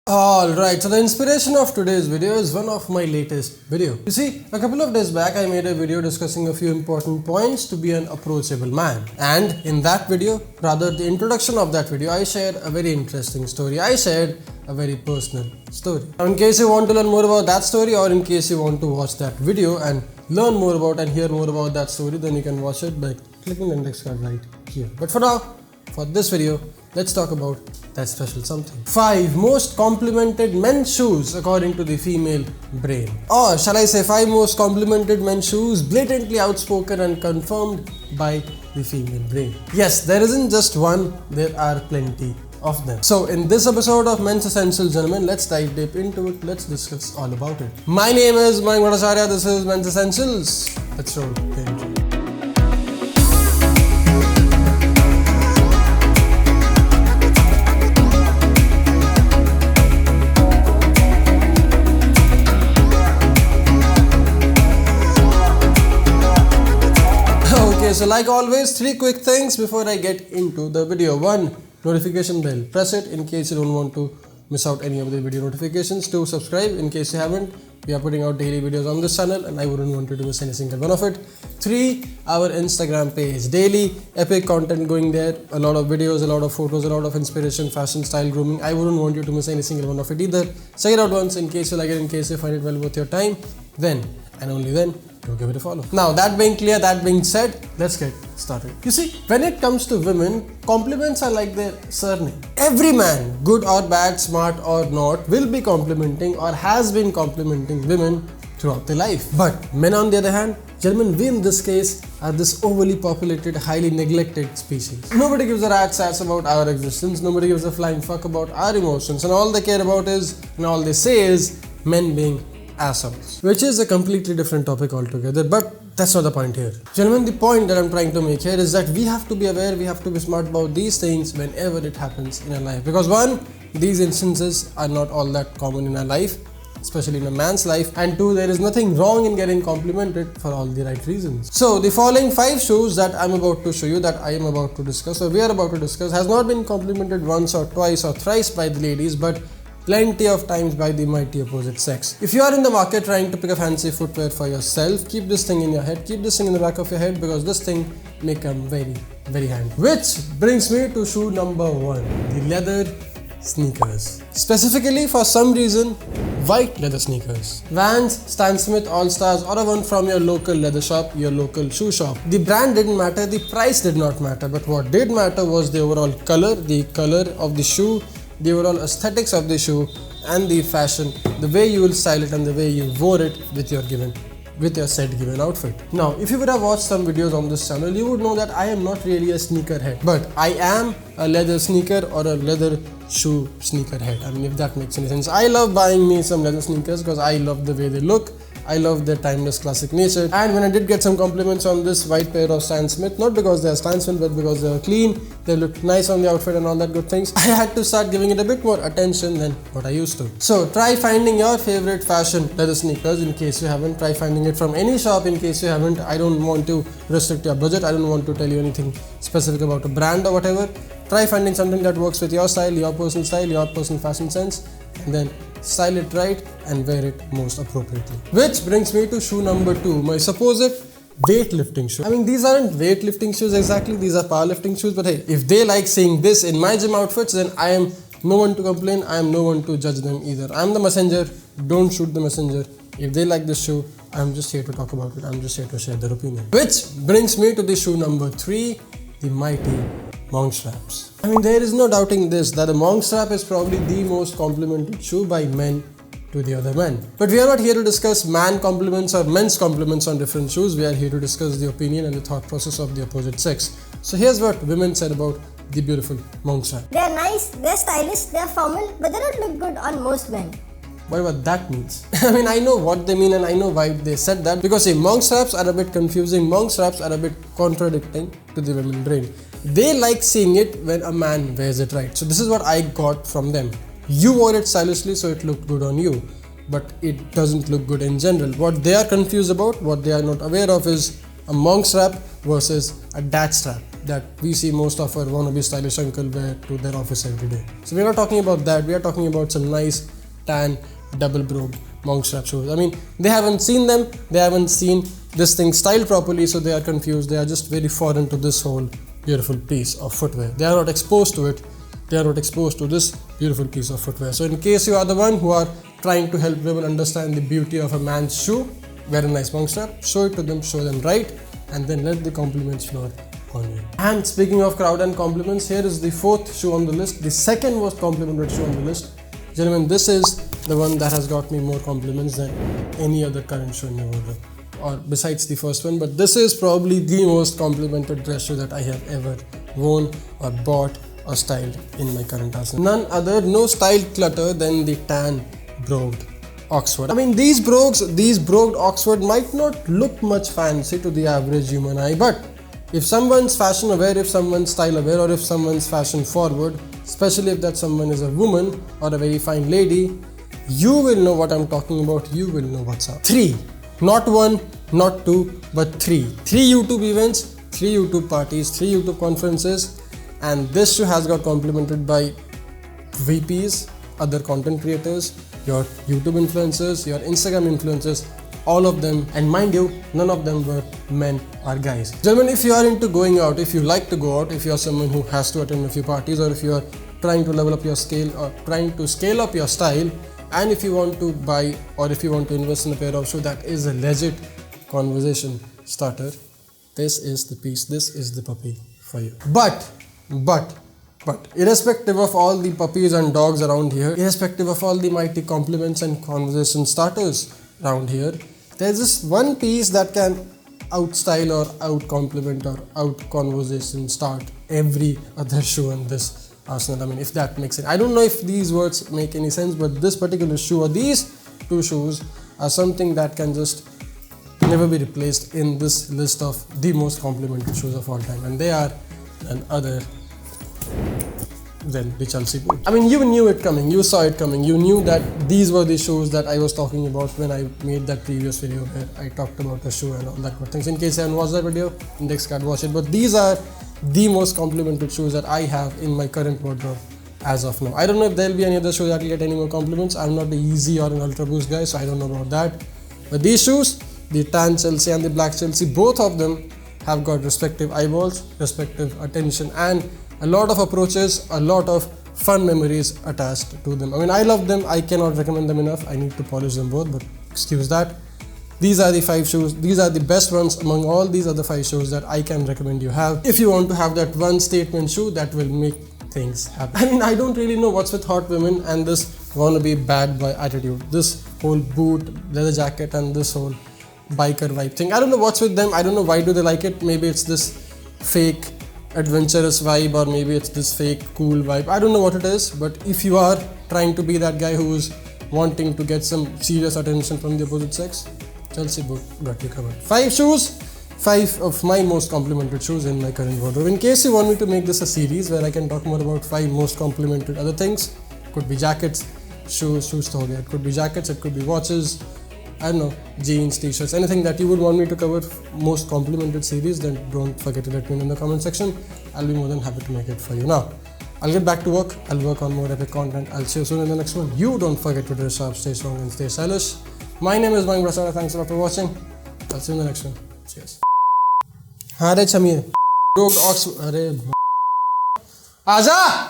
Alright, so the inspiration of today's video is one of my latest video. You see, a couple of days back I made a video discussing a few important points to be an approachable man. And in that video, rather the introduction of that video, I shared a very interesting story. I shared a very personal story. Now, in case you want to learn more about that story, or in case you want to watch that video and learn more about and hear more about that story, then you can watch it by clicking the index card right here. But for now, for this video, let's talk about that special something. 5 most complimented men's shoes according to the female brain. Or shall I say 5 most complimented men's shoes blatantly outspoken and confirmed by the female brain. Yes, there isn't just one, there are plenty of them. So in this episode of Men's Essentials, gentlemen, let's dive deep into it. Let's discuss all about it. My name is Mayank Bhattacharya. This is Men's Essentials. Let's roll the intro. So like always, 3 quick things before I get into the video. 1. Notification bell. Press it in case you don't want to miss out any of the video notifications. 2. Subscribe in case you haven't. We are putting out daily videos on this channel and I wouldn't want you to miss any single one of it. 3. Our Instagram page. Daily epic content going there. A lot of videos, a lot of photos, a lot of inspiration, fashion, style, grooming. I wouldn't want you to miss any single one of it either. Check it out once in case you like it, in case you find it well worth your time. Then and only then, do give it a follow. Now that being clear, that being said, let's get started. You see, when it comes to women, compliments are like their surname. Every man, good or bad, smart or not, will be complimenting or has been complimenting women throughout their life. But men on the other hand, gentlemen, we in this case are this overly populated, highly neglected species. Nobody gives a rat's ass about our existence, nobody gives a flying fuck about our emotions, and all they care about is, and all they say is, men being assholes, which is a completely different topic altogether, but that's not the point here. Gentlemen, the point that I'm trying to make here is that we have to be aware, we have to be smart about these things whenever it happens in our life. Because 1, these instances are not all that common in our life, especially in a man's life, and 2, there is nothing wrong in getting complimented for all the right reasons. So the following 5 shoes that I'm about to show you, that I am about to discuss, or we are about to discuss, has not been complimented once or twice or thrice by the ladies, but plenty of times by the mighty opposite sex. If you are in the market trying to pick a fancy footwear for yourself, keep this thing in your head, keep this thing in the back of your head, because this thing may come very, very handy. Which brings me to shoe number 1, the leather sneakers. Specifically, for some reason, white leather sneakers. Vans, Stan Smith, All Stars, or a one from your local leather shop, your local shoe shop. The brand didn't matter, the price did not matter, but what did matter was the overall color, the color of the shoe, the overall aesthetics of the shoe, and the fashion, the way you will style it and the way you wore it with your said given outfit. Now, if you would have watched some videos on this channel, you would know that I am not really a sneakerhead, but I am a leather sneaker or a leather shoe sneakerhead. I mean, if that makes any sense. I love buying me some leather sneakers because I love the way they look. I love their timeless classic nature. And when I did get some compliments on this white pair of Stan Smith, not because they are Stan Smith, but because they were clean, they looked nice on the outfit and all that good things, I had to start giving it a bit more attention than what I used to. So try finding your favorite fashion leather sneakers in case you haven't. Try finding it from any shop in case you haven't. I don't want to restrict your budget. I don't want to tell you anything specific about a brand or whatever. Try finding something that works with your style, your personal fashion sense, and then style it right and wear it most appropriately. Which brings me to shoe number 2, my supposed weightlifting shoe. I mean, these aren't weightlifting shoes exactly, these are powerlifting shoes, but hey, if they like seeing this in my gym outfits, then I am no one to complain, I am no one to judge them either. I'm the messenger, don't shoot the messenger. If they like this shoe, I'm just here to talk about it, I'm just here to share their opinion. Which brings me to the shoe number 3, the mighty monk straps. I mean, there is no doubting this, that the monk strap is probably the most complimented shoe by men to the other men. But we are not here to discuss man compliments or men's compliments on different shoes. We are here to discuss the opinion and the thought process of the opposite sex. So here's what women said about the beautiful monk strap. They're nice, they're stylish, they're formal, but they don't look good on most men. Whatever that means. I mean, I know what they mean and I know why they said that, because see, monk straps are a bit confusing, monk straps are a bit contradicting to the women brain. They like seeing it when a man wears it right. So this is what I got from them. You wore it stylishly, so it looked good on you, but it doesn't look good in general. What they are confused about, what they are not aware of, is a monk strap versus a dad strap. that we see most of our wannabe stylish uncle wear to their office every day. So we're not talking about that, we are talking about some nice tan double brogued monk strap shoes. I mean, they haven't seen them, they haven't seen this thing styled properly, so they are confused. They are just very foreign to this whole beautiful piece of footwear. They are not exposed to it. They are not exposed to this beautiful piece of footwear. So in case you are the one who are trying to help women understand the beauty of a man's shoe, wear a nice monk strap, show it to them, show them right, and then let the compliments flow on you. And speaking of crowd and compliments, here is the fourth shoe on the list, the second most complimented shoe on the list. Gentlemen, this is the one that has got me more compliments than any other current shoe in my wardrobe, or besides the first one, but this is probably the most complimented dress shoe that I have ever worn or bought or styled in my current arsenal. None other, no style clutter than the tan brogued Oxford. I mean, these brogued Oxford might not look much fancy to the average human eye, but if someone's fashion aware, if someone's style aware, or if someone's fashion forward, especially if that someone is a woman or a very fine lady, you will know what I'm talking about. You will know what's up. 3, not 1, not 2, but 3 YouTube events, 3 YouTube parties, 3 YouTube conferences, and this shoe has got complimented by VPs, other content creators, your YouTube influencers, your Instagram influencers, all of them, and mind you, none of them were men or guys. Gentlemen, if you are into going out, if you like to go out, if you are someone who has to attend a few parties, or if you are trying to level up your scale or trying to scale up your style, and if you want to buy or if you want to invest in a pair of shoes that is a legit conversation starter, this is the piece, this is the puppy for you. But irrespective of all the puppies and dogs around here, irrespective of all the mighty compliments and conversation starters around here, there's this one piece that can outstyle or out-compliment or out-conversation start every other shoe in this arsenal. I mean, if that makes sense. I don't know if these words make any sense, but this particular shoe or these two shoes are something that can just never be replaced in this list of the most complimented shoes of all time, and they are none other than the Chelsea boot. I mean, you knew it coming, you saw it coming, you knew that these were the shoes that I was talking about when I made that previous video where I talked about the shoe and all that good things. In case you haven't watched that video, index card, watch it. But these are the most complimented shoes that I have in my current wardrobe as of now. I don't know if there'll be any other shoe that will get any more compliments. I'm not the Easy or an Ultra Boost guy, so I don't know about that. But these shoes, the tan Chelsea and the black Chelsea, both of them have got respective eyeballs, respective attention, and a lot of approaches, a lot of fun memories attached to them. I mean, I love them. I cannot recommend them enough. I need to polish them both, but excuse that. These are the 5 shoes. These are the best ones among all these other 5 shoes that I can recommend you have if you want to have that one statement shoe that will make things happen. I mean, I don't really know what's with hot women and this wannabe bad boy attitude. This whole boot, leather jacket, and this whole biker vibe thing. I don't know what's with them. I don't know why do they like it. Maybe it's this fake adventurous vibe, or maybe it's this fake cool vibe. I don't know what it is, but if you are trying to be that guy who's wanting to get some serious attention from the opposite sex, Chelsea boot got you covered. 5 shoes, 5 of my most complimented shoes in my current wardrobe. In case you want me to make this a series where I can talk more about 5 most complimented other things, could be jackets, shoes to hold. It could be jackets, it could be watches, I don't know, jeans, t-shirts, anything that you would want me to cover most complimented series, then don't forget to let me know in the comment section. I'll be more than happy to make it for you. Now, I'll get back to work. I'll work on more epic content. I'll see you soon in the next one. You don't forget to dress sharp, stay strong, and stay stylish. My name is Mayank Bhattacharya. Thanks a lot for watching. I'll see you in the next one. Cheers. हाँ रे छमिए, Oxford, अरे आजा.